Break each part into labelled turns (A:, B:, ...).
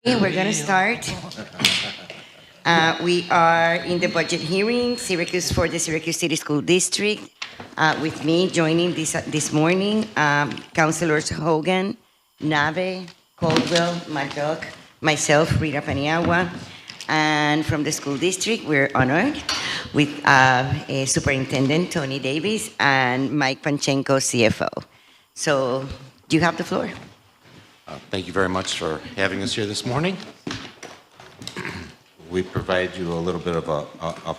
A: We're going to start. We are in the budget hearing, Syracuse for the Syracuse City School District. With me joining this morning, Councilors Hogan, Nave, Caldwell, myself, Rita Paniagua, and from the school district, we're honored with Superintendent Tony Davis and Mike Panchenko, CFO. So you have the floor.
B: Thank you very much for having us here this morning. We provided you a little bit of a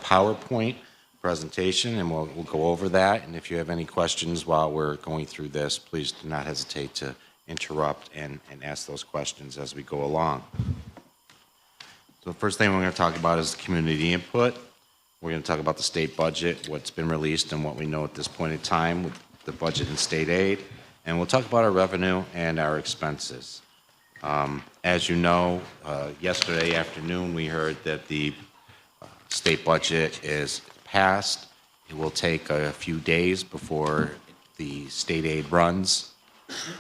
B: PowerPoint presentation, and we'll go over that. And if you have any questions while we're going through this, please do not hesitate to interrupt and ask those questions as we go along. So the first thing we're going to talk about is community input. We're going to talk about the state budget, what's been released, and what we know at this point in time with the budget and state aid. And we'll talk about our revenue and our expenses. As you know, yesterday afternoon we heard that the state budget is passed. It will take a few days before the state aid runs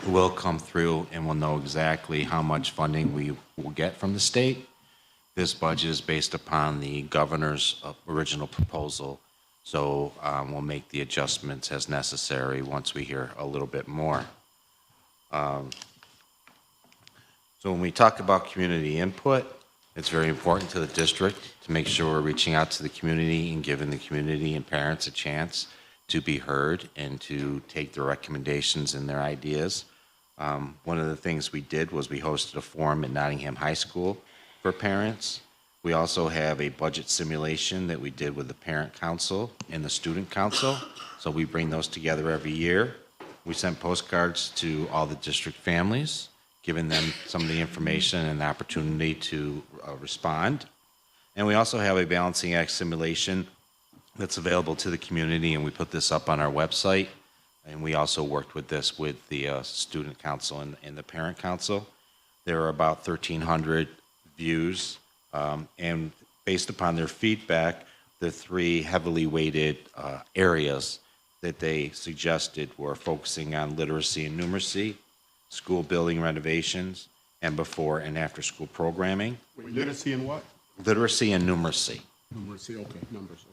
B: will come through, and we'll know exactly how much funding we will get from the state. This budget is based upon the governor's original proposal. So we'll make the adjustments as necessary once we hear a little bit more. So when we talk about community input, it's very important to the district to make sure we're reaching out to the community and giving the community and parents a chance to be heard and to take their recommendations and their ideas. One of the things we did was we hosted a forum at Nottingham High School for parents. We also have a budget simulation that we did with the parent council and the student council. So we bring those together every year. We sent postcards to all the district families, giving them some of the information and the opportunity to respond. And we also have a balancing act simulation that's available to the community, and we put this up on our website. And we also worked with this with the student council and the parent council. There are about 1,300 views. And based upon their feedback, the three heavily weighted areas that they suggested were focusing on literacy and numeracy, school building renovations, and before and after school programming.
C: Wait, literacy and what?
B: Literacy and numeracy.
C: Numeracy, okay, numbers,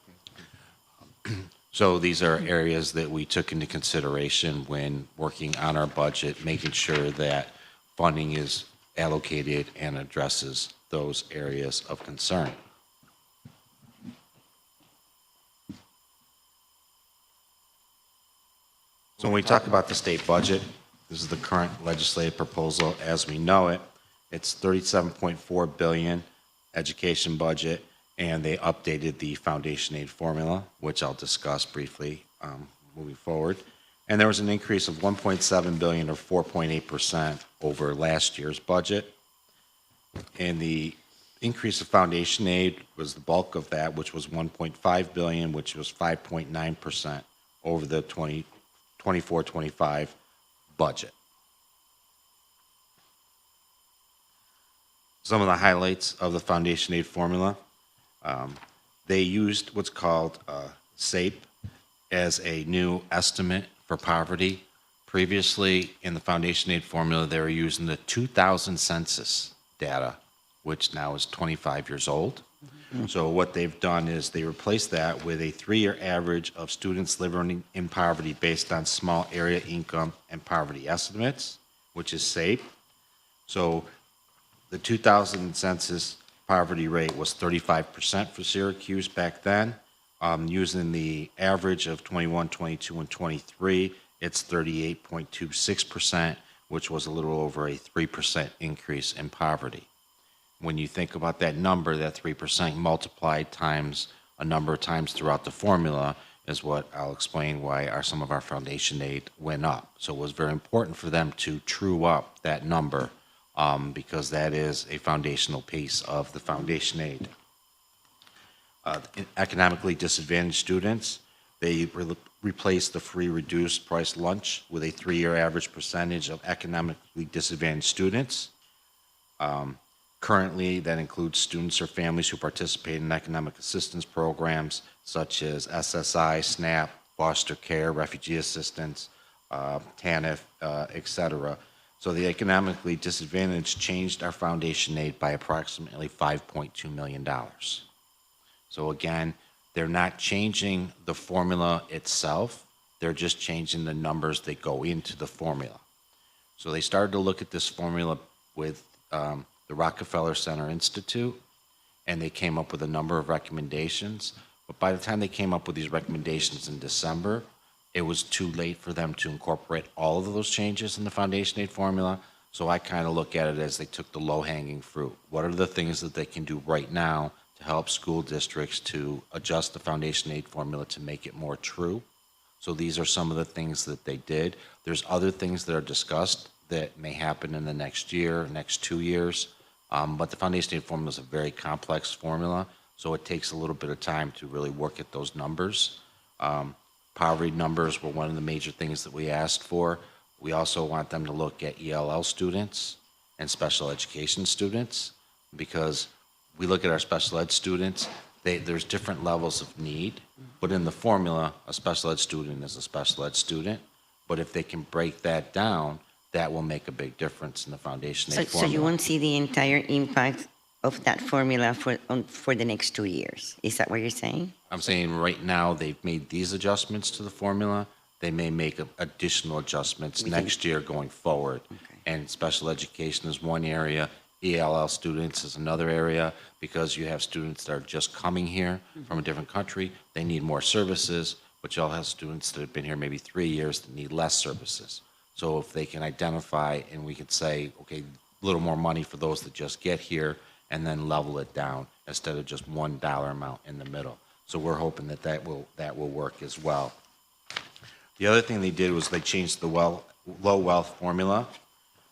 C: okay.
B: So these are areas that we took into consideration when working on our budget, making sure that funding is allocated and addresses those areas of concern. So when we talk about the state budget, this is the current legislative proposal as we know it. It's $37.4 billion education budget, and they updated the foundation aid formula, which I'll discuss briefly moving forward. And there was an increase of $1.7 billion or 4.8% over last year's budget. And the increase of foundation aid was the bulk of that, which was $1.5 billion, which was 5.9% over the 24-25 budget. Some of the highlights of the foundation aid formula. They used what's called SAPE as a new estimate for poverty. Previously, in the foundation aid formula, they were using the 2000 census data, which now is 25 years old. Mm-hmm. So what they've done is they replaced that with a 3-year average of students living in poverty based on small area income and poverty estimates, which is SAPE. So the 2000 census poverty rate was 35% for Syracuse back then. Using the average of 21, 22, and 23, it's 38.26%, which was a little over a 3% increase in poverty. When you think about that number, that 3% multiplied times a number of times throughout the formula is what I'll explain why some of our foundation aid went up. So it was very important for them to true up that number because that is a foundational piece of the foundation aid. Economically disadvantaged students, they replaced the free reduced price lunch with a 3-year average percentage of economically disadvantaged students. Currently, that includes students or families who participate in economic assistance programs such as SSI, SNAP, foster care, refugee assistance, TANF, et cetera. So the economically disadvantaged changed our foundation aid by approximately $5.2 million. So again, they're not changing the formula itself, they're just changing the numbers that go into the formula. So they started to look at this formula with the Rockefeller Center Institute, and they came up with a number of recommendations. But by the time they came up with these recommendations in December, it was too late for them to incorporate all of those changes in the foundation aid formula. So I kind of look at it as they took the low-hanging fruit. What are the things that they can do right now to help school districts to adjust the foundation aid formula to make it more true? So these are some of the things that they did. There's other things that are discussed that may happen in the next year, next 2 years. But the foundation aid formula is a very complex formula, so it takes a little bit of time to really work at those numbers. Poverty numbers were one of the major things that we asked for. We also want them to look at ELL students and special education students, because we look at our special ed students, there's different levels of need, but in the formula, a special ed student is a special ed student. But if they can break that down, that will make a big difference in the foundation aid
A: So
B: formula.
A: you won't see the entire impact of that formula for the next 2 years. Is that what you're saying?
B: I'm saying right now, they've made these adjustments to the formula. They may make additional adjustments next year going forward.
A: Okay.
B: And special education is one area, ELL students is another area, because you have students that are just coming here from a different country. They need more services, but you all have students that have been here maybe 3 years that need less services. So if they can identify and we could say, okay, a little more money for those that just get here, and then level it down instead of just $1 amount in the middle. So we're hoping that that will work as well. The other thing they did was they changed the low wealth formula.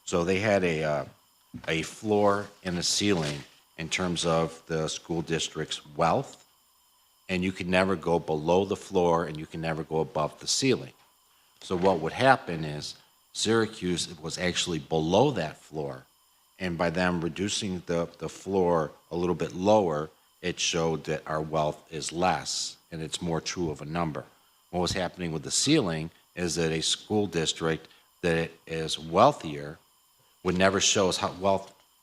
B: So they had a floor and a ceiling in terms of the school district's wealth, and you can never go below the floor and you can never go above the ceiling. So what would happen is Syracuse was actually below that floor, and by them reducing the floor a little bit lower, it showed that our wealth is less, and it's more true of a number. What was happening with the ceiling is that a school district that is wealthier would never show us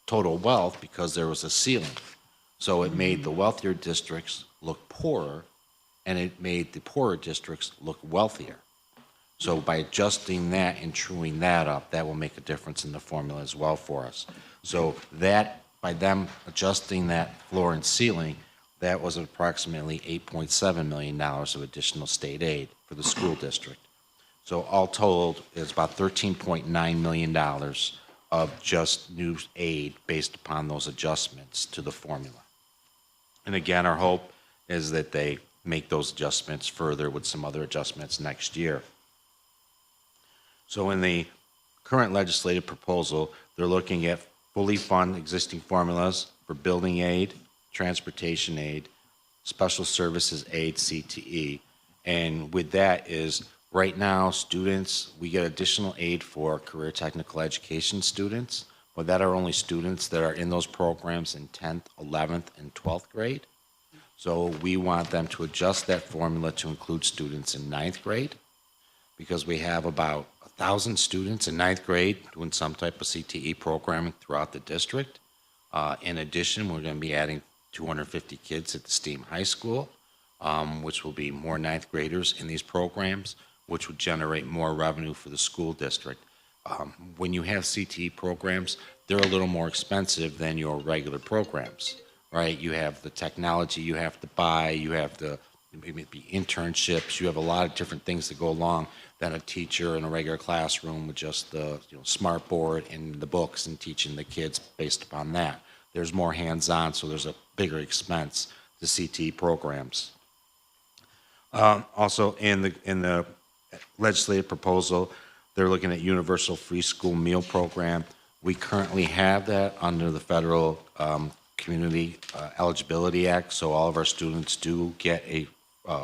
B: total wealth, because there was a ceiling. So it made the wealthier districts look poorer, and it made the poorer districts look wealthier. So by adjusting that and truing that up, that will make a difference in the formula as well for us. So that, by them adjusting that floor and ceiling, that was approximately $8.7 million of additional state aid for the school district. So all told, it's about $13.9 million of just new aid based upon those adjustments to the formula. And again, our hope is that they make those adjustments further with some other adjustments next year. So in the current legislative proposal, they're looking at fully fund existing formulas for building aid, transportation aid, special services aid, CTE. And with that is, right now, students, we get additional aid for career technical education students, but that are only students that are in those programs in 10th, 11th, and 12th grade. So we want them to adjust that formula to include students in 9th grade, because we have about 1,000 students in 9th grade doing some type of CTE programming throughout the district. In addition, we're going to be adding 250 kids at the STEAM High School, which will be more 9th graders in these programs, which would generate more revenue for the school district. When you have CTE programs, they're a little more expensive than your regular programs, right? You have the technology you have to buy, you have the maybe internships, you have a lot of different things that go along than a teacher in a regular classroom with just the smart board and the books and teaching the kids based upon that. There's more hands-on, so there's a bigger expense to CTE programs. Also, in the legislative proposal, they're looking at universal free school meal program. We currently have that under the federal Community Eligibility Act, so all of our students do get a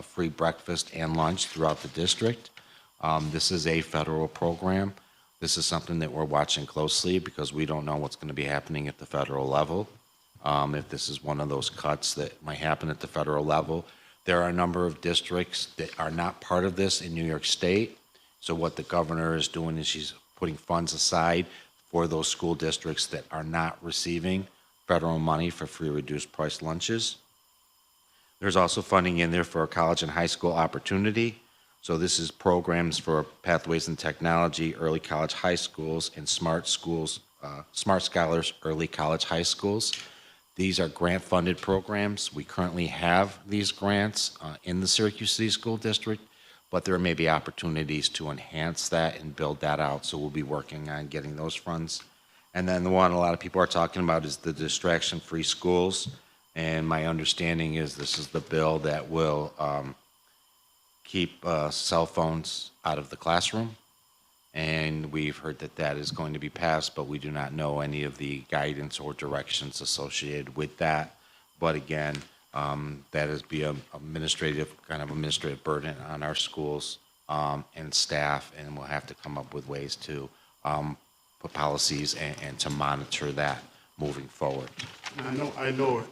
B: free breakfast and lunch throughout the district. This is a federal program. This is something that we're watching closely, because we don't know what's going to be happening at the federal level. If this is one of those cuts that might happen at the federal level. There are a number of districts that are not part of this in New York State. So what the governor is doing is she's putting funds aside for those school districts that are not receiving federal money for free reduced price lunches. There's also funding in there for a college and high school opportunity. So this is programs for Pathways in Technology, early college high schools, and Smart Schools, Smart Scholars, early college high schools. These are grant-funded programs. We currently have these grants in the Syracuse City School District, but there may be opportunities to enhance that and build that out. So we'll be working on getting those funds. And then the one a lot of people are talking about is the distraction-free schools. And my understanding is this is the bill that will keep cell phones out of the classroom. And we've heard that that is going to be passed, but we do not know any of the guidance or directions associated with that. But again, that is be a administrative burden on our schools and staff, and we'll have to come up with ways to put policies and to monitor that moving forward.
C: I know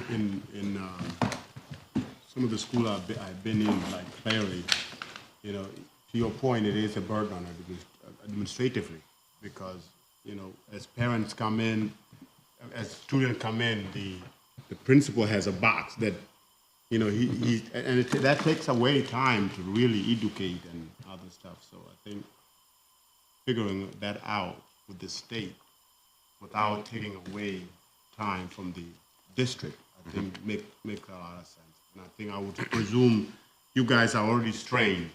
C: in some of the schools I've been in, like Clary, you know, to your point, it is a burden on it administratively because, you know, as parents come in, as students come in, the principal has a box that, you know, that takes away time to really educate and other stuff. So I think figuring that out with the state without taking away time from the district, I think make a lot of sense. And I think I would presume you guys are already strained.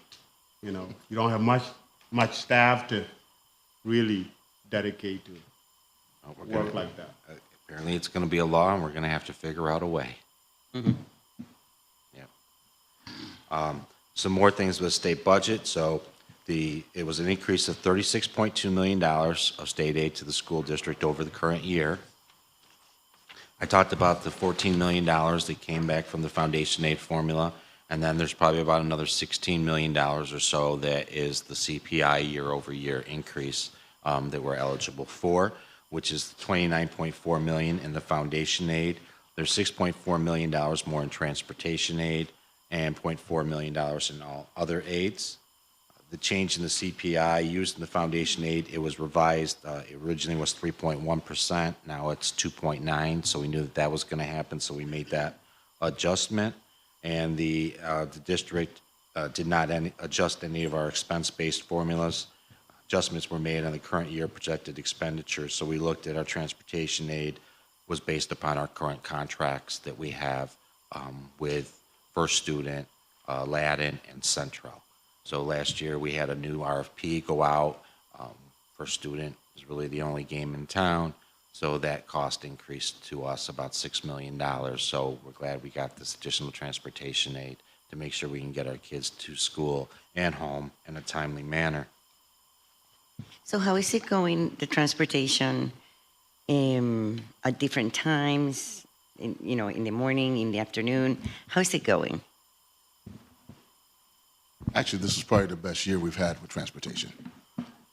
C: You know, you don't have much staff to really dedicate to work like that.
B: Apparently, it's going to be a law, and we're going to have to figure out a way.
A: Mm-hmm.
B: Yeah. Some more things with the state budget. So it was an increase of $36.2 million of state aid to the school district over the current year. I talked about the $14 million that came back from the foundation aid formula, and then there's probably about another $16 million or so that is the CPI year-over-year increase that we're eligible for, which is $29.4 million in the foundation aid. There's $6.4 million more in transportation aid and $0.4 million in all other aids. The change in the CPI used in the foundation aid, it was revised. It originally was 3.1%. Now it's 2.9. So we knew that was going to happen. So we made that adjustment. And the district did not adjust any of our expense-based formulas. Adjustments were made on the current year projected expenditures. So we looked at our transportation aid was based upon our current contracts that we have with First Student, Ladin, and Central. So last year we had a new RFP go out. First Student is really the only game in town. So that cost increased to us about $6 million. So we're glad we got this additional transportation aid to make sure we can get our kids to school and home in a timely manner.
A: So how is it going, the transportation, at different times, in the morning, in the afternoon? How is it going?
D: Actually, this is probably the best year we've had with transportation.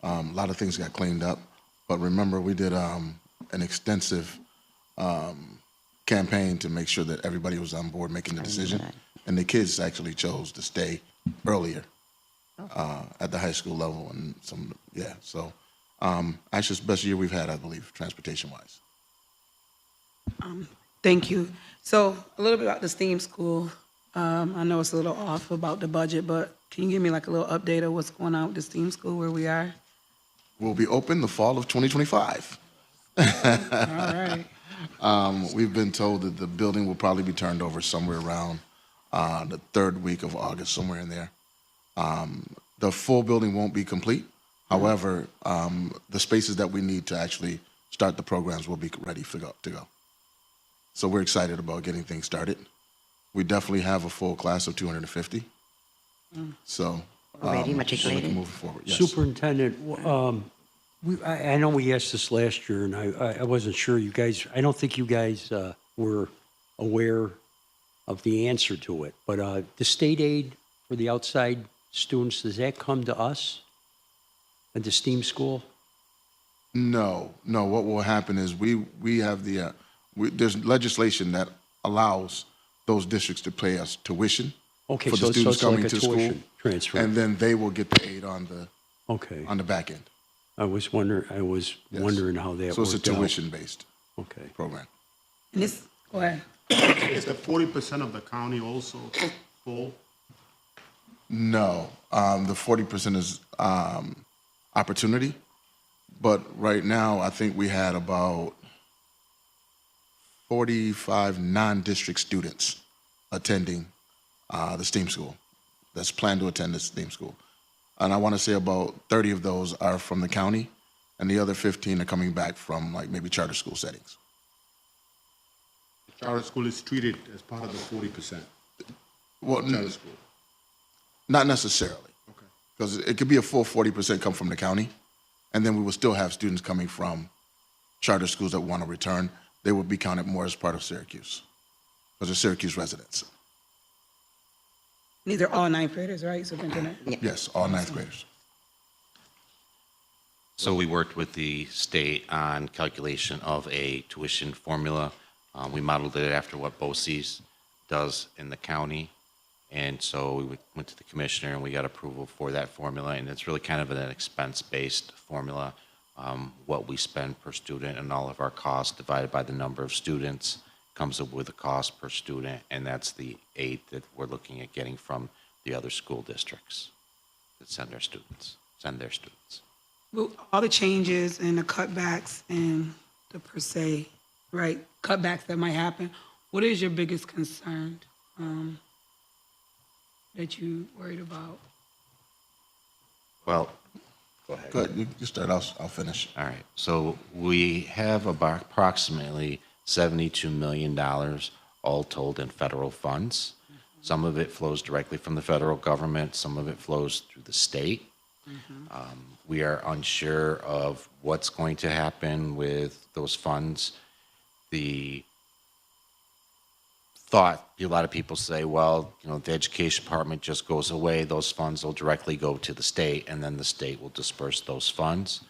D: A lot of things got cleaned up, but remember we did an extensive campaign to make sure that everybody was on board making the decision, and the kids actually chose to stay earlier at the high school level, and so actually it's the best year we've had, I believe, transportation-wise.
E: Thank you. So a little bit about the STEAM school. I know it's a little off about the budget, but can you give me like a little update of what's going on with the STEAM school, where we are?
D: We'll be open the fall of 2025.
E: All right.
D: We've been told that the building will probably be turned over somewhere around the third week of August, somewhere in there. The full building won't be complete. However, the spaces that we need to actually start the programs will be ready to go. So we're excited about getting things started. We definitely have a full class of 250. So
A: Already
D: so
A: matriculated?
D: we can move forward. Yes.
F: Superintendent, I know we asked this last year, and I wasn't sure you guys, I don't think you guys were aware of the answer to it, but the state aid for the outside students, does that come to us at the STEAM school?
D: No. What will happen is we have there's legislation that allows those districts to pay us tuition
F: Okay,
D: for
F: so
D: the students
F: it's like
D: coming
F: a
D: to school,
F: tuition transfer.
D: and then they will get the aid on the
F: Okay.
D: on the back end.
F: I was wondering how that
D: So it's a
F: worked out.
D: tuition-based
F: Okay.
D: program.
E: And this, go ahead.
C: Is the 40% of the county also full?
D: No, the 40% is opportunity, but right now, I think we had about 45 non-district students attending the STEAM school, that's planned to attend the STEAM school. And I want to say about 30 of those are from the county, and the other 15 are coming back from like maybe charter school settings.
C: Charter school is treated as part of the 40%.
D: Well,
C: Charter school.
D: not necessarily,
C: Okay.
D: because it could be a full 40% come from the county, and then we will still have students coming from charter schools that want to return. They would be counted more as part of Syracuse, because they're Syracuse residents.
E: These are all ninth graders, right, Superintendent?
D: Yes, all ninth graders.
B: So we worked with the state on calculation of a tuition formula. We modeled it after what BOCES does in the county. And so we went to the commissioner and we got approval for that formula. And it's really kind of an expense-based formula. What we spend per student and all of our costs divided by the number of students comes up with a cost per student. And that's the aid that we're looking at getting from the other school districts that send their students.
E: Well, all the changes and the cutbacks and the per se, right, cutbacks that might happen, what is your biggest concern that you worried about?
B: Well, go ahead.
D: Go ahead, you start, I'll finish.
B: All right, so we have about approximately $72 million all told in federal funds. Some of it flows directly from the federal government, some of it flows through the state. We are unsure of what's going to happen with those funds. The thought, a lot of people say, well, you know, the education department just goes away, those funds will directly go to the state, and then the state will disperse those funds.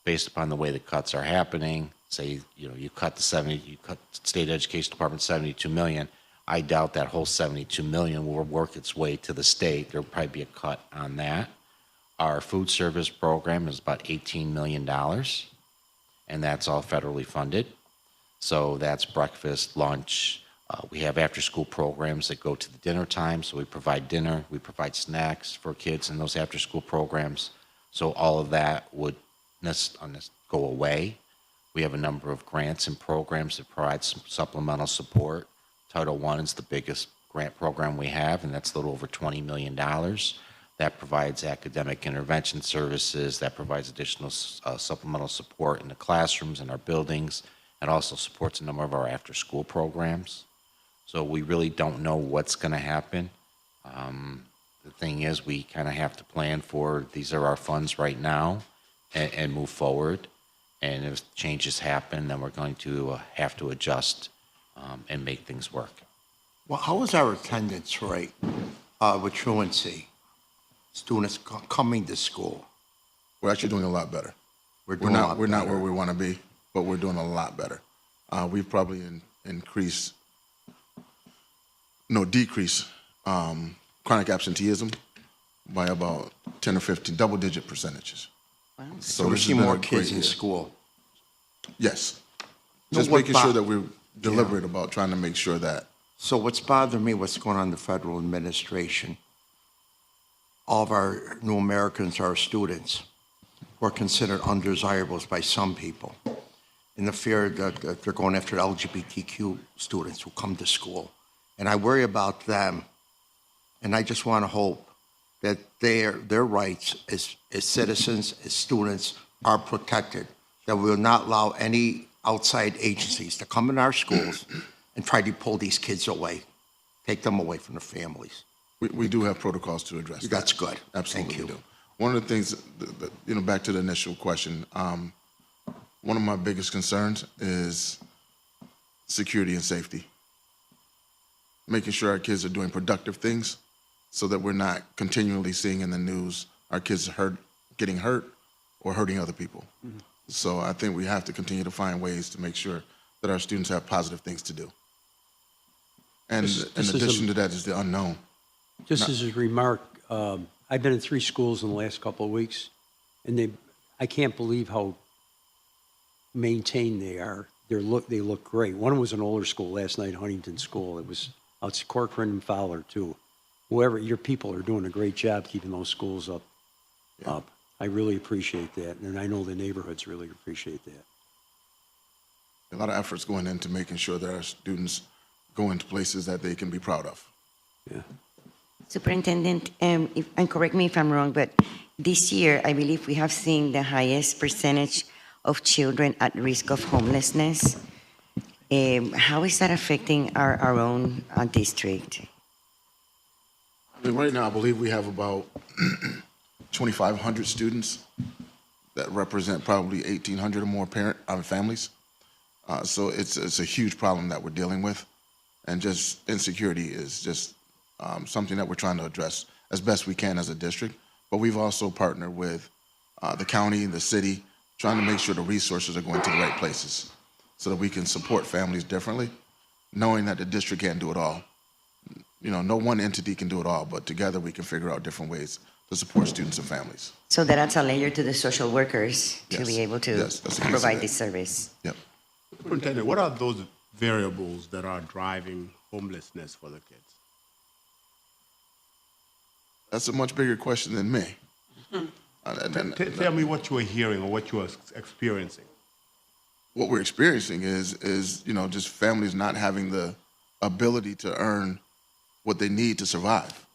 B: Based upon the way the cuts are happening, say, you know, you cut state education department 72 million, I doubt that whole 72 million will work its way to the state. There'll probably be a cut on that. Our food service program is about $18 million, and that's all federally funded. So that's breakfast, lunch. We have after-school programs that go to the dinner time, so we provide dinner, we provide snacks for kids in those after-school programs. So all of that would go away. We have a number of grants and programs that provide some supplemental support. Title I is the biggest grant program we have, and that's a little over $20 million. That provides academic intervention services, that provides additional supplemental support in the classrooms and our buildings, and also supports a number of our after-school programs. So we really don't know what's going to happen. The thing is, we kind of have to plan for, these are our funds right now, and move forward. And if changes happen, then we're going to have to adjust and make things work.
G: Well, how is our attendance rate with truancy? Students coming to school?
D: We're actually doing a lot better.
G: We're doing a lot
D: We're not
G: better.
D: where we want to be, but we're doing a lot better. We've probably decreased chronic absenteeism by about 10 or 15, double-digit percentages.
G: So we
D: this
G: see
D: has been
G: more
D: a
G: kids
D: great
G: in
D: year.
G: school.
D: Yes.
G: No,
D: Just
G: what
D: making sure
G: bo-
D: that we're deliberate about trying to make sure that
G: So what's bothering me, what's going on in the federal administration, all of our new Americans, our students, were considered undesirables by some people in the fear that they're going after the LGBTQ students who come to school. And I worry about them, and I just want to hope that their rights as citizens, as students, are protected, that we will not allow any outside agencies to come in our schools and try to pull these kids away, take them away from their families.
D: we do have protocols to address that.
G: That's good.
D: Absolutely,
G: Thank
D: we
G: you.
D: do. One of the things, back to the initial question, one of my biggest concerns is security and safety. Making sure our kids are doing productive things so that we're not continually seeing in the news our kids getting hurt or hurting other people.
G: Mm-hmm.
D: So I think we have to continue to find ways to make sure that our students have positive things to do. And
F: This
D: in
F: is a-
D: addition to that is the unknown.
F: Just as a remark, I've been in 3 schools in the last couple of weeks, and I can't believe how maintained they are. They look great. One was an older school last night, Huntington School. It was out Corcoran and Fowler too. Whoever your people are doing a great job keeping those schools up. I really appreciate that, and I know the neighborhoods really appreciate that.
D: A lot of efforts going into making sure that our students go into places that they can be proud of.
F: Yeah.
A: Superintendent, and correct me if I'm wrong, but this year, I believe we have seen the highest percentage of children at risk of homelessness. How is that affecting our own district?
D: I mean, right now, I believe we have about 2,500 students that represent probably 1,800 or more families. So it's a huge problem that we're dealing with, and just insecurity is just something that we're trying to address as best we can as a district. But we've also partnered with the county and the city, trying to make sure the resources are going to the right places so that we can support families differently, knowing that the district can't do it all. You know, no one entity can do it all, but together we can figure out different ways to support students and families.
A: So that adds a layer to the social workers to
D: Yes.
A: be able to
D: Yes, that's a piece of
A: provide
D: it.
A: this service.
D: Yep.
C: Superintendent, what are those variables that are driving homelessness for the kids?
D: That's a much bigger question than me.
C: Tell me what you are hearing or what you are experiencing.
D: What we're experiencing is you know, just families not having the ability to earn what they need to survive,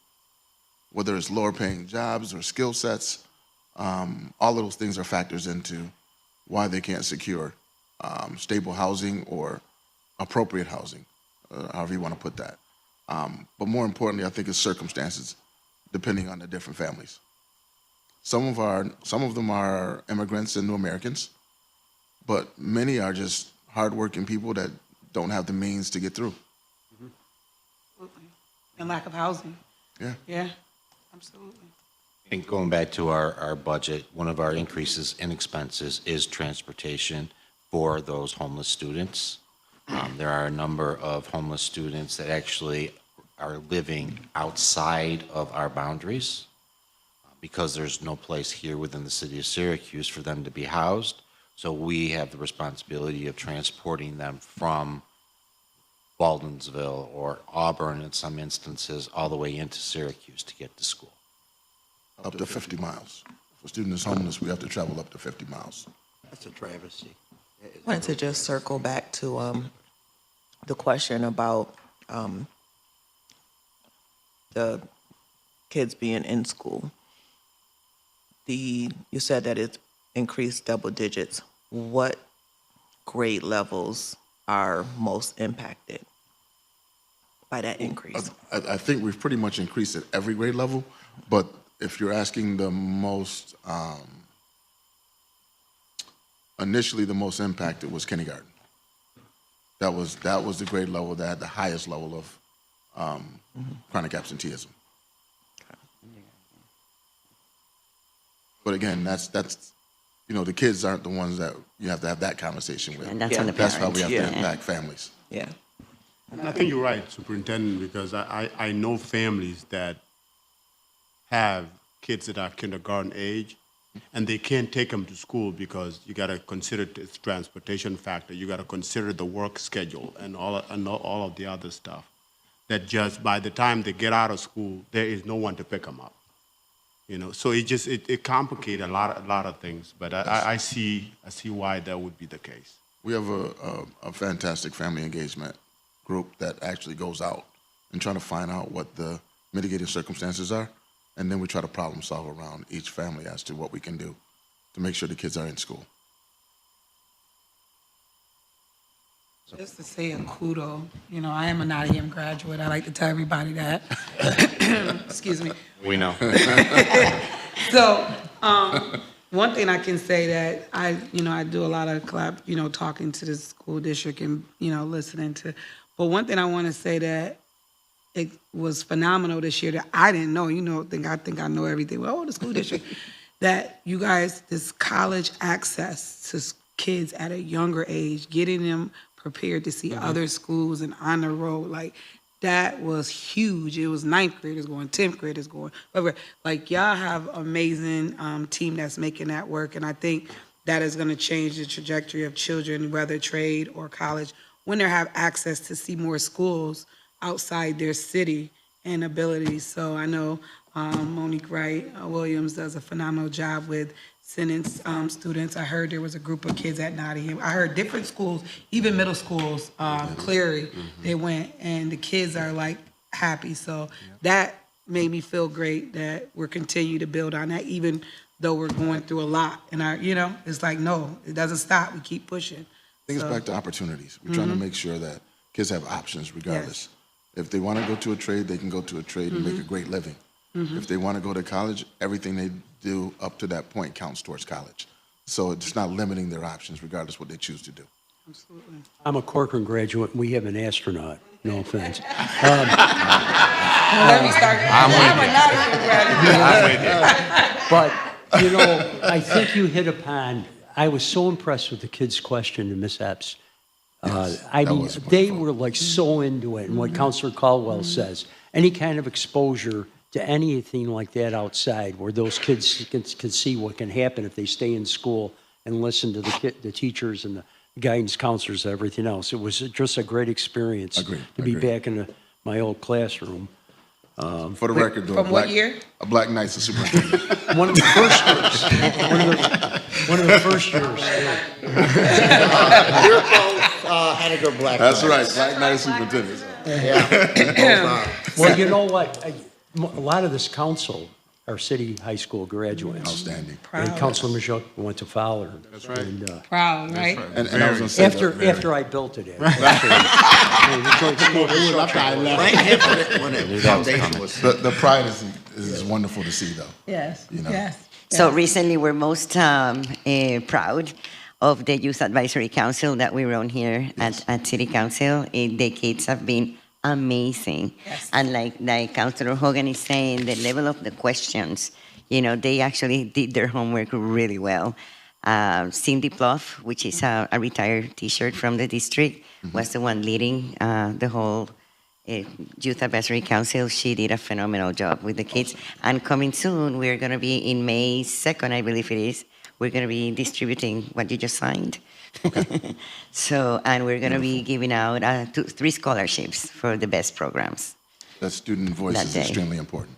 D: whether it's lower paying jobs or skill sets. All of those things are factors into why they can't secure stable housing or appropriate housing, however you want to put that. But more importantly, I think it's circumstances depending on the different families. Some of them are immigrants and new Americans, but many are just hardworking people that don't have the means to get through.
E: Absolutely. And lack of housing.
D: Yeah.
E: Yeah, absolutely.
B: And going back to our budget, one of our increases in expenses is transportation for those homeless students. There are a number of homeless students that actually are living outside of our boundaries because there's no place here within the city of Syracuse for them to be housed. So we have the responsibility of transporting them from Baldwinsville or Auburn in some instances all the way into Syracuse to get to school.
D: Up to 50 miles. If a student is homeless, we have to travel up to 50 miles.
G: That's a travesty.
H: I wanted to just circle back to the question about the kids being in school. You said that it's increased double digits. What grade levels are most impacted by that increase?
D: I think we've pretty much increased at every grade level, but if you're asking the most, initially the most impacted was kindergarten. That was the grade level that had the highest level of chronic absenteeism. But again, that's you know, the kids aren't the ones that you have to have that conversation with.
A: And that's on the
D: That's
A: parents.
D: why we have to
H: Yeah.
D: impact families.
H: Yeah.
C: And I think you're right, Superintendent, because I know families that have kids that are kindergarten age, and they can't take them to school because you got to consider this transportation factor. You got to consider the work schedule and all of the other stuff. That just by the time they get out of school, there is no one to pick them up. You know, so it complicates a lot of things. But I see why that would be the case.
D: We have a fantastic family engagement group that actually goes out and try to find out what the mitigating circumstances are, and then we try to problem solve around each family as to what we can do to make sure the kids are in school.
E: Just to say a kudo, you know, I am a Nottingham graduate. I like to tell everybody that. Excuse me.
B: We know.
E: So, one thing I can say that I do a lot of talking to the school district and, listening to, but one thing I want to say that it was phenomenal this year that I didn't know, I think I know everything. Well, the school district, that you guys, this college access to kids at a younger age, getting them prepared to see other schools and on the road, like that was huge. It was ninth graders going, 10th graders going. Like, y'all have amazing team that's making that work, and I think that is going to change the trajectory of children, whether trade or college, when they have access to see more schools outside their city and abilities. So I know Monique Wright Williams does a phenomenal job with sending students. I heard there was a group of kids at Nottingham. I heard different schools, even middle schools, Cleary, they went, and the kids are like happy. So that made me feel great that we're continuing to build on that, even though we're going through a lot. And it's like, no, it doesn't stop. We keep pushing.
D: I think it's back to opportunities. We're trying to make sure that kids have options regardless. If they want to go to a trade, they can go to a trade and make a great living. If they want to go to college, everything they do up to that point counts towards college. So it's not limiting their options regardless what they choose to do.
E: Absolutely.
F: I'm a Corcoran graduate, and we have an astronaut. No offense.
E: Let me start. I'm a Nottingham graduate.
F: But, I think you hit upon, I was so impressed with the kids' question to Ms. Epps. I mean,
D: was
F: they
D: wonderful.
F: were like so into it, and what Counselor Caldwell says, any kind of exposure to anything like that outside, where those kids can see what can happen if they stay in school and listen to the teachers and the guidance counselors and everything else. It was just a great experience
D: Agreed,
F: to be
D: agreed.
F: back in my old classroom.
D: For the record, though,
E: from what year?
D: A black knight's a superintendent.
F: One of the first years. One of the first years. Yeah.
G: You're both Henniger Black.
D: That's right, black knight superintendent.
G: Yeah.
F: Well, you know what? A lot of this council are city high school graduates.
D: Outstanding.
F: And Councilor Michelle went to Fowler. That's
C: right.
F: And,
E: Proud, right?
D: And I was going to say
F: after I built it.
G: Right here when the foundation was.
D: the pride is wonderful to see, though.
E: Yes,
D: You know.
E: yes.
A: So recently, we're most proud of the Youth Advisory Council that we run here at City Council. The kids have been amazing.
E: Yes.
A: And like Councilor Hogan is saying, the level of the questions, they actually did their homework really well. Cindy Plouffe, which is a retired teacher from the district, was the one leading the whole Youth Advisory Council. She did a phenomenal job with the kids. And coming soon, we're going to be in May 2nd, I believe it is, we're going to be distributing what you just signed. So, and we're going to be giving out 3 scholarships for the best programs.
D: That student voice
A: That
D: is
A: day.
D: extremely important.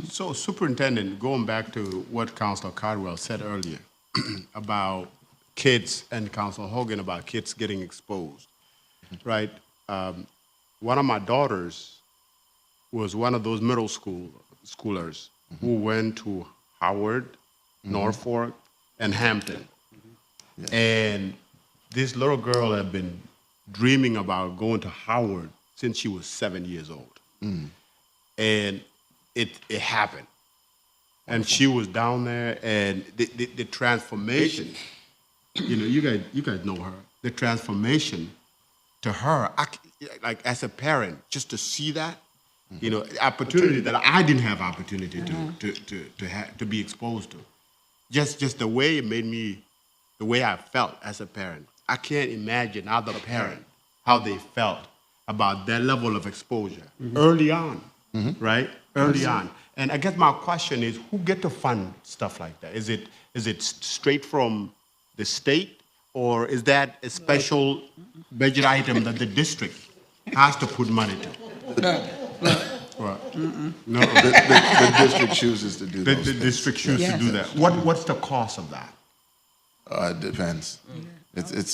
C: So Superintendent, going back to what Councilor Caldwell said earlier about kids and Councilor Hogan about kids getting exposed, right? One of my daughters was one of those middle schoolers who went to Howard, Norfolk, and Hampton. And this little girl had been dreaming about going to Howard since she was 7 years old. And it happened. And she was down there, and the transformation, you guys know her, the transformation to her, like as a parent, just to see that, opportunity that I didn't have opportunity to be exposed to. Just the way it made me, the way I felt as a parent. I can't imagine other parent how they felt about that level of exposure early on, right? Early on. And I guess my question is, who get to fund stuff like that? Is it straight from the state, or is that a special budget item that the district has to put money to? Right. No,
D: The district chooses to do
C: the
D: those things.
C: district chooses to do that. What's the cost of that?
D: It depends.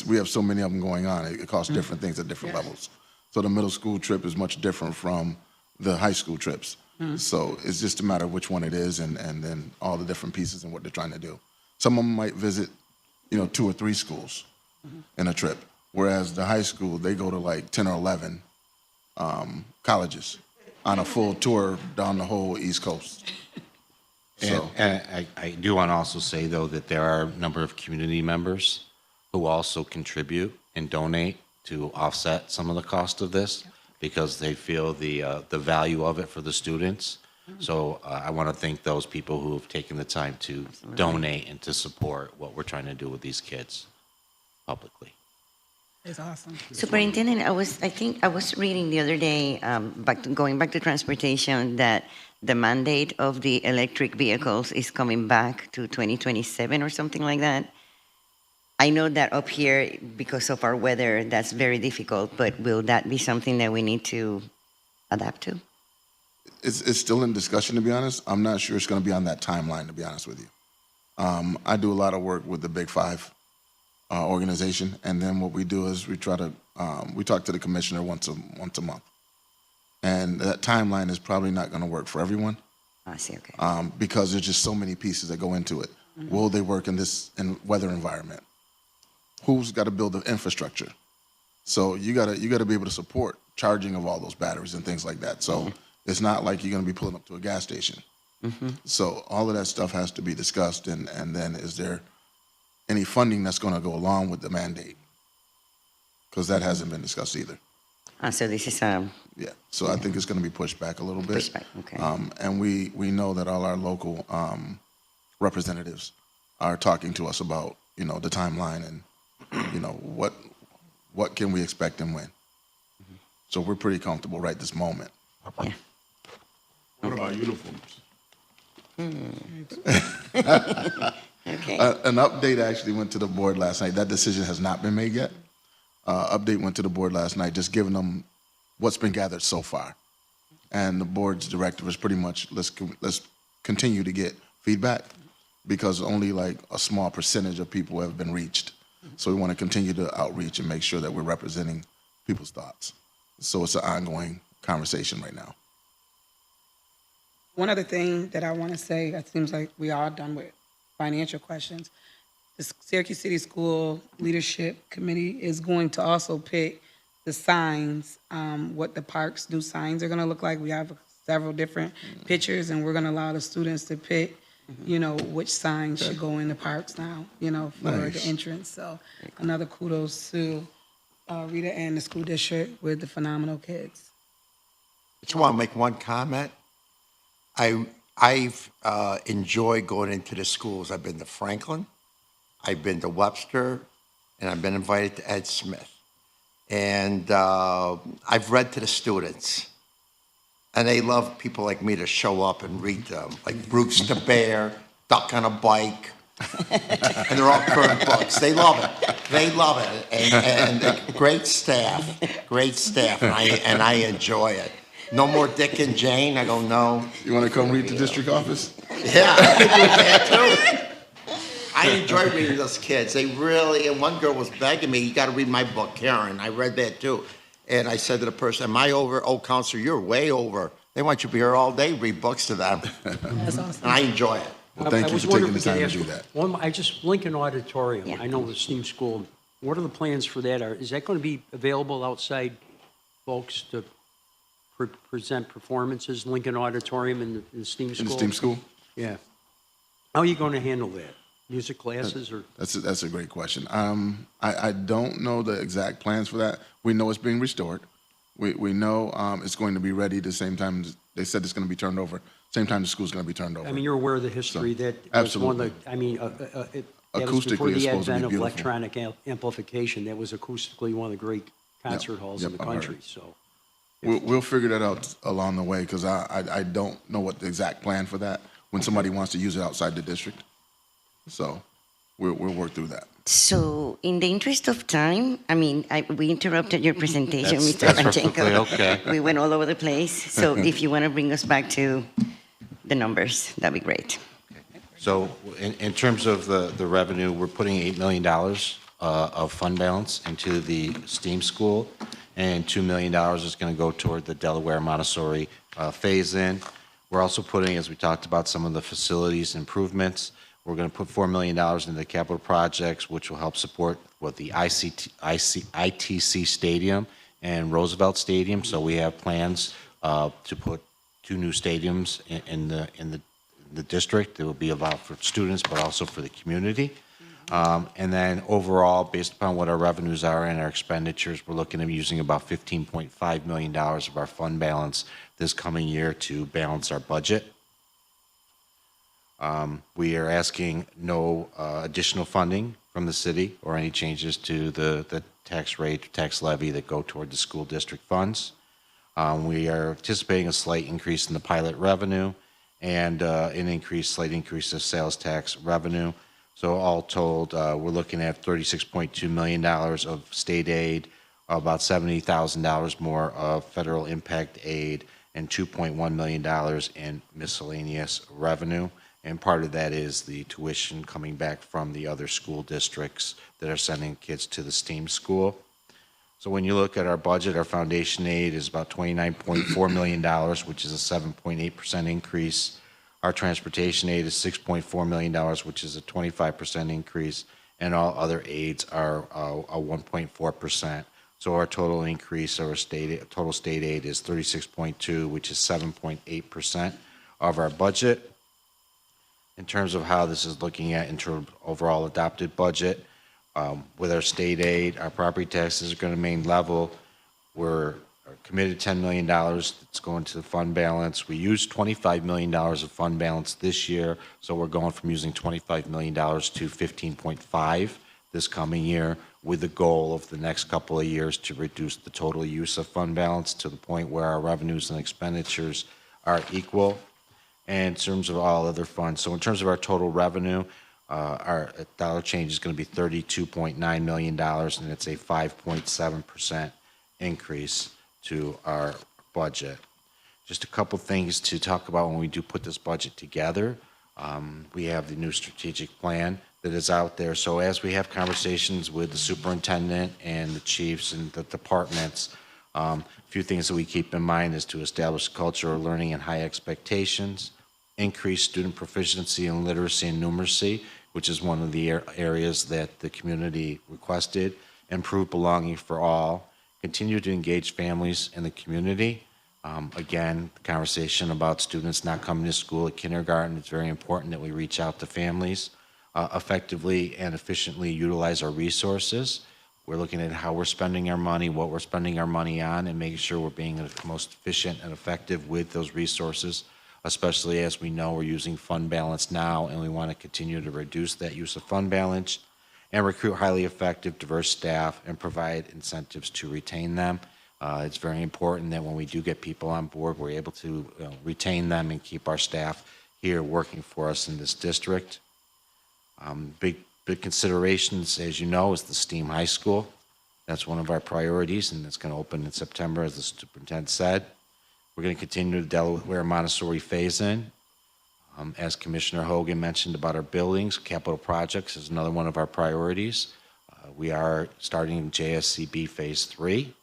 D: We have so many of them going on. It costs different things at different levels. So the middle school trip is much different from the high school trips. So it's just a matter of which one it is and then all the different pieces and what they're trying to do. Some of them might visit, 2 or 3 schools in a trip, whereas the high school, they go to like 10 or 11 colleges on a full tour down the whole East Coast. So,
B: And I do want to also say, though, that there are a number of community members who also contribute and donate to offset some of the cost of this because they feel the value of it for the students. So I want to thank those people who have taken the time to donate and to support what we're trying to do with these kids publicly.
E: It's awesome.
A: Superintendent, I think I was reading the other day, going back to transportation, that the mandate of the electric vehicles is coming back to 2027 or something like that. I know that up here, because of our weather, that's very difficult, but will that be something that we need to adapt to?
D: It's still in discussion, to be honest. I'm not sure it's going to be on that timeline, to be honest with you. I do a lot of work with the Big Five organization, and then what we do is we try to we talk to the commissioner once a month, and that timeline is probably not going to work for everyone.
A: I see. Okay.
D: Because there's just so many pieces that go into it. Will they work in this weather environment? Who's got to build the infrastructure? So you got to be able to support charging of all those batteries and things like that. So it's not like you're going to be pulling up to a gas station. So all of that stuff has to be discussed, and then is there any funding that's going to go along with the mandate? Because that hasn't been discussed either.
A: So this is
D: Yeah, so I think it's going to be pushed back a little bit.
A: Pushed back, okay.
D: And we know that all our local representatives are talking to us about, the timeline and, what can we expect and when. So we're pretty comfortable right this moment.
A: yeah.
C: What about uniforms?
A: Okay.
D: An update actually went to the board last night. That decision has not been made yet. Update went to the board last night, just giving them what's been gathered so far. And the board's directive is pretty much, let's continue to get feedback, because only like a small percentage of people have been reached. So we want to continue to outreach and make sure that we're representing people's thoughts. So it's an ongoing conversation right now.
E: One other thing that I want to say, it seems like we are done with financial questions. The Syracuse City School Leadership Committee is going to also pick the signs, what the park's new signs are going to look like. We have several different pictures, and we're going to allow the students to pick, which signs should go in the parks now, for the entrance. So another kudos to Rita and the school district with the phenomenal kids.
G: I just want to make one comment. I've enjoyed going into the schools. I've been to Franklin, I've been to Webster, and I've been invited to Ed Smith. And I've read to the students, and they love people like me to show up and read them, like Bruce the Bear, Duck on a Bike, and they're all current books. They love it. They love it. And great staff, and I enjoy it. No more Dick and Jane. I go, no.
D: You want to come read the district office?
G: Yeah, I can do that too. I enjoy reading those kids. They really, and one girl was begging me, you got to read my book, Karen. I read that too. And I said to the person, am I over? Oh, counselor, you're way over. They want you to be here all day, read books to them.
E: That's awesome.
G: And I enjoy it.
D: Well, thank you for taking the time to do that.
F: Lincoln Auditorium,
A: Yeah.
F: I know the STEAM school, what are the plans for that? Is that going to be available outside folks to present performances, Lincoln Auditorium in the STEAM school?
D: In the STEAM school?
F: Yeah. How are you going to handle that? Music classes or?
D: That's a great question. I don't know the exact plans for that. We know it's being restored. We know it's going to be ready the same time they said it's going to be turned over. Same time the school's going to be turned over.
F: I mean, you're aware of the history
D: So,
F: that was
D: absolutely.
F: one of the, I mean, that was
D: Acoustically,
F: before
D: it's
F: the
D: supposed to be
F: advent of
D: beautiful.
F: electronic amplification. That was acoustically one of the great concert halls in
D: Yep,
F: the
D: I've heard.
F: country, so.
D: We'll figure that out along the way, because I don't know what the exact plan for that when somebody wants to use it outside the district. So we'll work through that.
A: So, in the interest of time, I mean, we interrupted your presentation,
B: That's
A: Mr.
B: perfectly
A: Panchenko.
B: okay.
A: We went all over the place. So, if you want to bring us back to the numbers, that'd be great.
B: So in terms of the revenue, we're putting $8 million of fund balance into the STEAM school, and $2 million is going to go toward the Delaware Montessori phase-in. We're also putting, as we talked about, some of the facilities improvements. We're going to put $4 million into the capital projects, which will help support the ITC Stadium and Roosevelt Stadium. So we have plans to put 2 new stadiums in the district. It will be about for students, but also for the community. And then overall, based upon what our revenues are and our expenditures, we're looking at using about $15.5 million of our fund balance this coming year to balance our budget. We are asking no additional funding from the city or any changes to the tax rate, tax levy that go toward the school district funds. We are anticipating a slight increase in the pilot revenue and slight increase of sales tax revenue. So all told, we're looking at $36.2 million of state aid, about $70,000 more of federal impact aid, and $2.1 million in miscellaneous revenue. And part of that is the tuition coming back from the other school districts that are sending kids to the STEAM school. So when you look at our budget, our foundation aid is about $29.4 million, which is a 7.8% increase. Our transportation aid is $6.4 million, which is a 25% increase, and all other aids are a 1.4%. So our total increase, total state aid is 36.2, which is 7.8% of our budget. In terms of how this is looking at in terms of overall adopted budget, with our state aid, our property taxes are going to remain level. We're committed $10 million that's going to the fund balance. We used $25 million of fund balance this year, so we're going from using $25 million to 15.5 this coming year, with the goal of the next couple of years to reduce the total use of fund balance to the point where our revenues and expenditures are equal. And in terms of all other funds, so in terms of our total revenue, our dollar change is going to be $32.9 million, and it's a 5.7% increase to our budget. Just a couple things to talk about when we do put this budget together. We have the new strategic plan that is out there. So as we have conversations with the superintendent and the chiefs and the departments, a few things that we keep in mind is to establish a culture of learning and high expectations, increase student proficiency in literacy and numeracy, which is one of the areas that the community requested, improve belonging for all, continue to engage families in the community. Again, the conversation about students not coming to school at kindergarten, it's very important that we reach out to families, effectively and efficiently utilize our resources. We're looking at how we're spending our money, what we're spending our money on, and making sure we're being the most efficient and effective with those resources, especially as we know we're using fund balance now and we want to continue to reduce that use of fund balance, and recruit highly effective, diverse staff and provide incentives to retain them. It's very important that when we do get people on board, we're able to retain them and keep our staff here working for us in this district. Big considerations, as you know, is the STEAM High School. That's one of our priorities, and it's going to open in September, as the superintendent said. We're going to continue the Delaware Montessori phase-in. As Commissioner Hogan mentioned about our buildings, capital projects is another one of our priorities. We are starting JSCB Phase 3,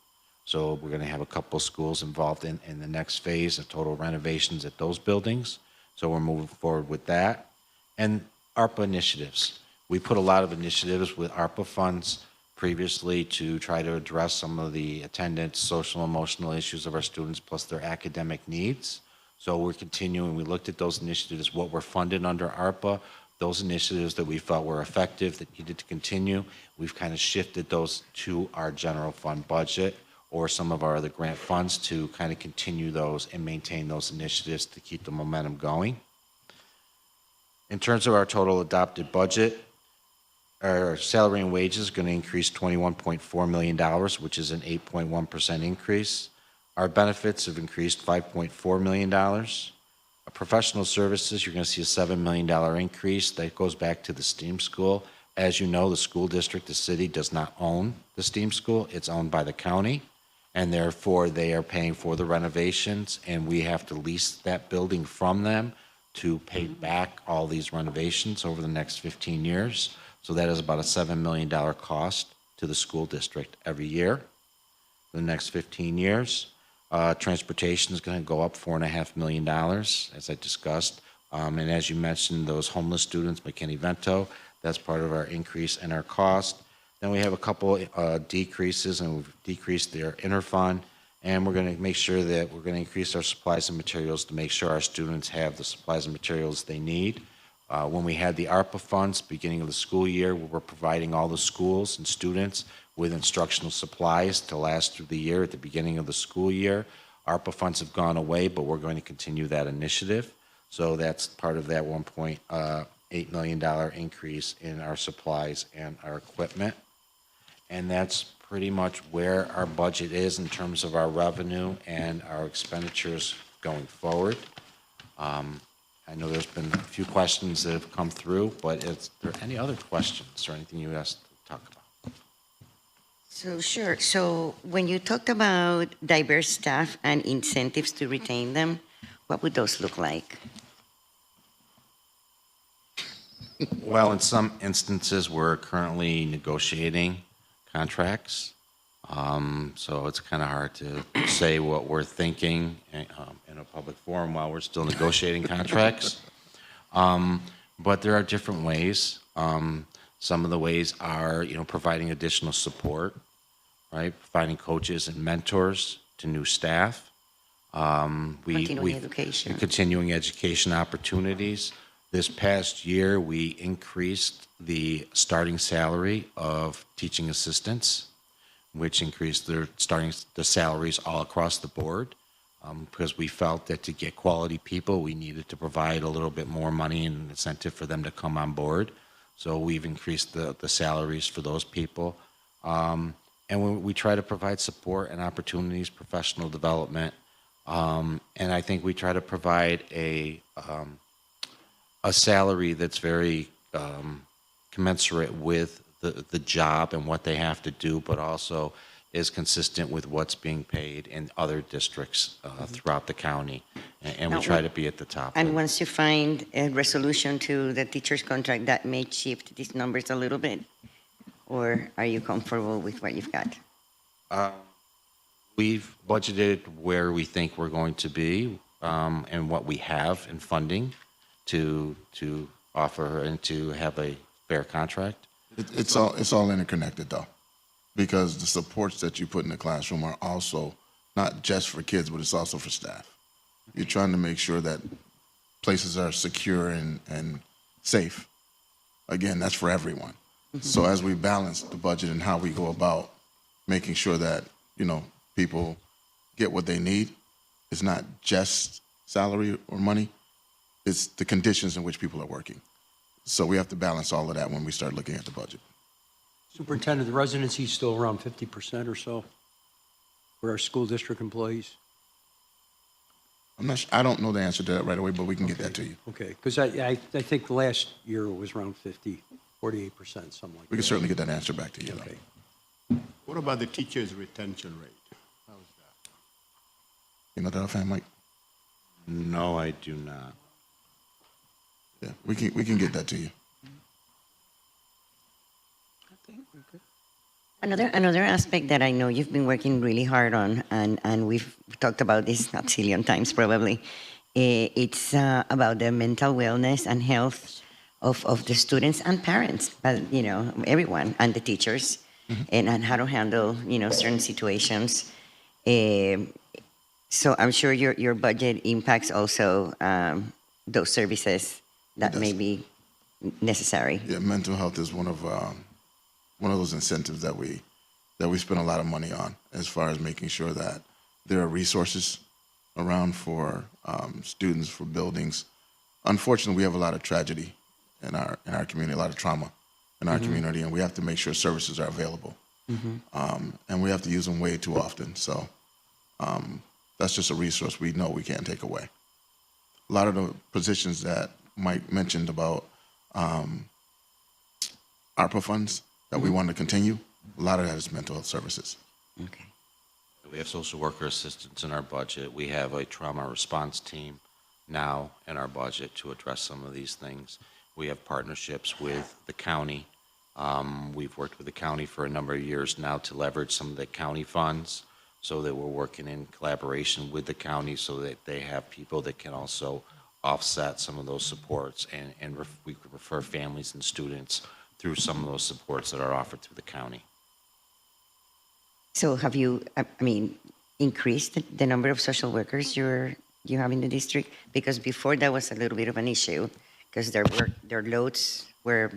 B: so we're going to have a couple of schools involved in the next phase of total renovations at those buildings. So we're moving forward with that. And ARPA initiatives. We put a lot of initiatives with ARPA funds previously to try to address some of the attendance, social, emotional issues of our students, plus their academic needs. So we're continuing. We looked at those initiatives, what were funded under ARPA, those initiatives that we felt were effective, that needed to continue. We've kind of shifted those to our general fund budget or some of our other grant funds to kind of continue those and maintain those initiatives to keep the momentum going. In terms of our total adopted budget, our salary and wages is going to increase $21.4 million, which is an 8.1% increase. Our benefits have increased $5.4 million. Our professional services, you're going to see a $7 million increase. That goes back to the STEAM school. As you know, the school district, the city, does not own the STEAM school. It's owned by the county, and therefore they are paying for the renovations, and we have to lease that building from them to pay back all these renovations over the next 15 years. So that is about a $7 million cost to the school district every year for the next 15 years. Transportation is going to go up $4.5 million, as I discussed. And as you mentioned, those homeless students, McKinney-Vento, that's part of our increase in our cost. Then we have a couple decreases, and we've decreased their interfund. And we're going to make sure that we're going to increase our supplies and materials to make sure our students have the supplies and materials they need. When we had the ARPA funds, beginning of the school year, we were providing all the schools and students with instructional supplies to last through the year at the beginning of the school year. ARPA funds have gone away, but we're going to continue that initiative. So that's part of that $1.8 million increase in our supplies and our equipment. And that's pretty much where our budget is in terms of our revenue and our expenditures going forward. I know there's been a few questions that have come through, but is there any other questions or anything you asked to talk about?
A: So, sure. So when you talked about diverse staff and incentives to retain them, what would those look like?
B: Well, in some instances, we're currently negotiating contracts. So it's kind of hard to say what we're thinking in a public forum while we're still negotiating contracts. But there are different ways. Some of the ways are, providing additional support, right? Providing coaches and mentors to new staff.
A: Continuing education.
B: Continuing education opportunities. This past year, we increased the starting salary of teaching assistants, which increased the salaries all across the board, because we felt that to get quality people, we needed to provide a little bit more money and incentive for them to come on board. So we've increased the salaries for those people. And we try to provide support and opportunities, professional development. And I think we try to provide a salary that's very commensurate with the job and what they have to do, but also is consistent with what's being paid in other districts throughout the county. And we try to be at the top.
A: And once you find a resolution to the teacher's contract, that may shift these numbers a little bit? Or are you comfortable with what you've got?
B: We've budgeted where we think we're going to be and what we have in funding to offer and to have a fair contract.
D: It's all interconnected though, because the supports that you put in the classroom are also not just for kids, but it's also for staff. You're trying to make sure that places are secure and safe. Again, that's for everyone. So as we balance the budget and how we go about making sure that, people get what they need, it's not just salary or money, it's the conditions in which people are working. So we have to balance all of that when we start looking at the budget.
F: Superintendent, the residency is still around 50% or so for our school district employees?
D: I don't know the answer to that right away, but we can get that to you.
F: Okay, because I think the last year it was around 48%, something like that.
D: We can certainly get that answer back to you.
F: Okay.
C: What about the teachers' retention rate? How's that?
D: You know that offhand, Mike?
B: No, I do not.
D: Yeah, we can get that to you.
E: I think we're good.
A: Another aspect that I know you've been working really hard on, and we've talked about this a zillion times probably, it's about the mental wellness and health of the students and parents, but everyone, and the teachers, and how to handle certain situations. So I'm sure your budget impacts also those services that may be necessary.
D: Yeah, mental health is one of those incentives that we spend a lot of money on, as far as making sure that there are resources around for students, for buildings. Unfortunately, we have a lot of tragedy in our community, a lot of trauma in our community, and we have to make sure services are available. And we have to use them way too often. So that's just a resource we know we can't take away. A lot of the positions that Mike mentioned about ARPA funds that we want to continue, a lot of that is mental health services.
A: Okay.
B: We have social worker assistants in our budget. We have a trauma response team now in our budget to address some of these things. We have partnerships with the county. We've worked with the county for a number of years now to leverage some of the county funds, so that we're working in collaboration with the county so that they have people that can also offset some of those supports, and we could refer families and students through some of those supports that are offered through the county.
A: So have you, increased the number of social workers you have in the district? Because before that was a little bit of an issue, because their loads were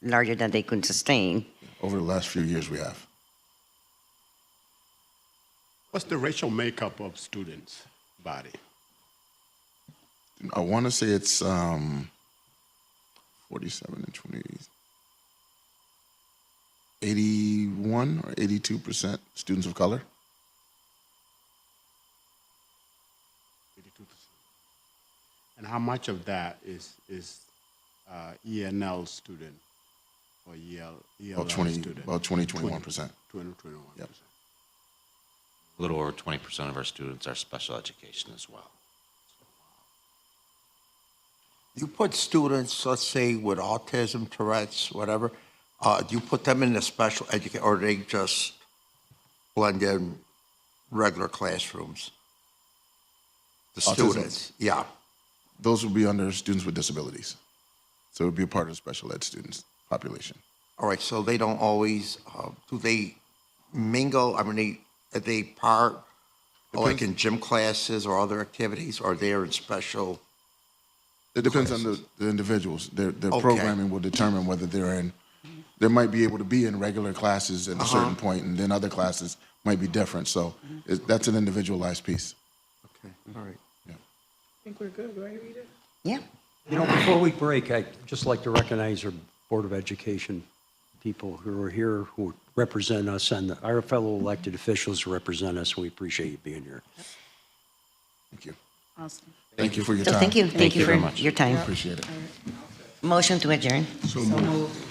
A: larger than they could sustain.
D: Over the last few years, we have.
C: What's the racial makeup of students' body?
D: I want to say it's 47 and 20. 81 or 82% students of color.
C: 82%. And how much of that is ENL student or ELL student?
D: About 21%.
C: 21%.
D: Yep.
B: A little over 20% of our students are special education as well.
G: You put students, let's say, with autism, Tourette's, whatever, do you put them in the special education, or they just blend in regular classrooms? The
D: Autism?
G: students, yeah.
D: Those would be under students with disabilities. So it would be a part of the special ed students population.
G: All right, so they don't always, do they mingle? I mean, are they part, like in gym classes or other activities, or they're in special?
D: It depends on the individuals. Their
G: Okay.
D: programming will determine whether they might be able to be in regular classes at a certain point, and then other classes might be different. So that's an individualized piece.
G: Okay, all right.
E: I think we're good, right, Rita?
A: Yeah.
F: You know, before we break, I'd just like to recognize our Board of Education people who are here, who represent us, and our fellow elected officials who represent us. We appreciate you being here.
D: Thank you.
E: Awesome.
D: Thank you for your
A: So
D: time.
A: thank you. Thank you for
B: very much.
A: your time.
D: Appreciate it.
A: Motion to adjourn.
C: So
E: So
C: moved.
E: moved.